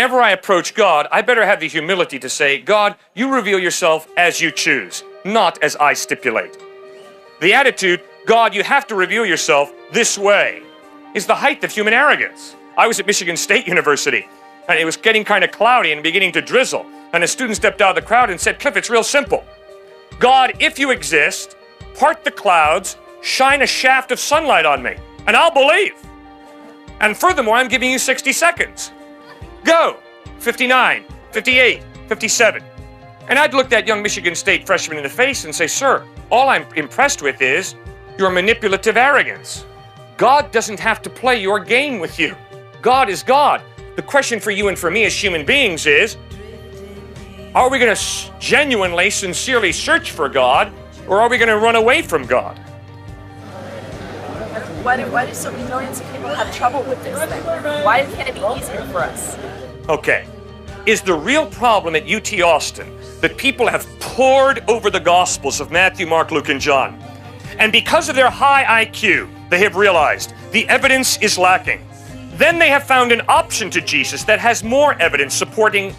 whenever I approach God, I better have the humility to say, God, you reveal yourself as you choose, not as I stipulate. The attitude, God, you have to reveal yourself this way, is the height of human arrogance. I was at Michigan State University, and it was getting kind of cloudy and beginning to drizzle. And a student stepped out of the crowd and said, Cliff, it's real simple. God, if you exist, part the clouds, shine a shaft of sunlight on me, and I'll believe. And furthermore, I'm giving you 60 seconds. Go. 59, 58, 57. And I'd look that young Michigan State freshman in the face and say, sir, all I'm impressed with is your manipulative arrogance. God doesn't have to play your game with you. God is God. The question for you and for me as human beings is, are we going to genuinely, sincerely search for God, or are we going to run away from God? Why do so many millions of people have trouble with this thing? Why can't it be easier for us? Okay. Is the real problem at UT Austin that people have pored over the Gospels of Matthew, Mark, Luke, and John, and because of their high IQ, they have realized the evidence is lacking. Then they have found an option to Jesus that has more evidence supporting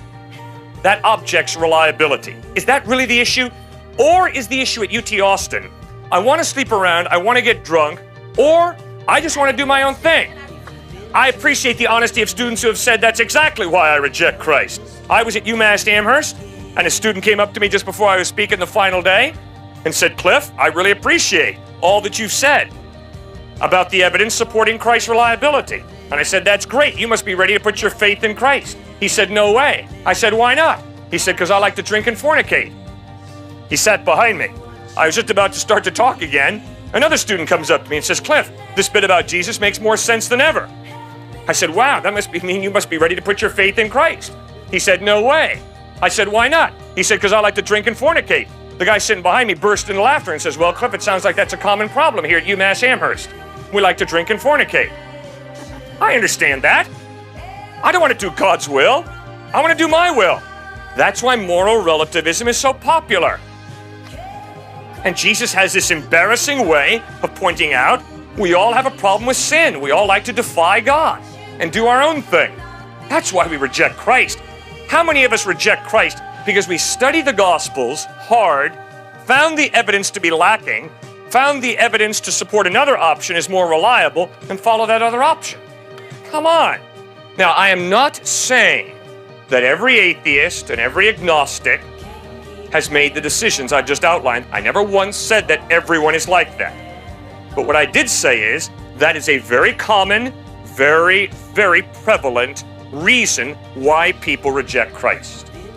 that object's reliability. Is that really the issue? Or is the issue at UT Austin, I want to sleep around, I want to get drunk, or I just want to do my own thing? I appreciate the honesty of students who have said that's exactly why I reject Christ. I was at UMass Amherst, and a student came up to me just before I was speaking the final day and said, Cliff, I really appreciate all that you've said about the evidence supporting Christ's reliability. And I said, that's great. You must be ready to put your faith in Christ. He said, no way. I said, why not? He said, because I like to drink and fornicate. He sat behind me. I was just about to start to talk again. Another student comes up to me and says, Cliff, this bit about Jesus makes more sense than ever. I said, wow, that must mean you must be ready to put your faith in Christ. He said, no way. I said, why not? He said, because I like to drink and fornicate. The guy sitting behind me burst into laughter and says, well, Cliff, it sounds like that's a common problem here at UMass Amherst. We like to drink and fornicate. I understand that. I don't want to do God's will. I want to do my will. That's why moral relativism is so popular. And Jesus has this embarrassing way of pointing out we all have a problem with sin. We all like to defy God and do our own thing. That's why we reject Christ. How many of us reject Christ because we study the Gospels hard, found the evidence to be lacking, found the evidence to support another option is more reliable, and follow that other option? Come on. Now, I am not saying that every atheist and every agnostic has made the decisions I've just outlined. I never once said that everyone is like that. But what I did say is that is a very common, very, very prevalent reason why people reject Christ.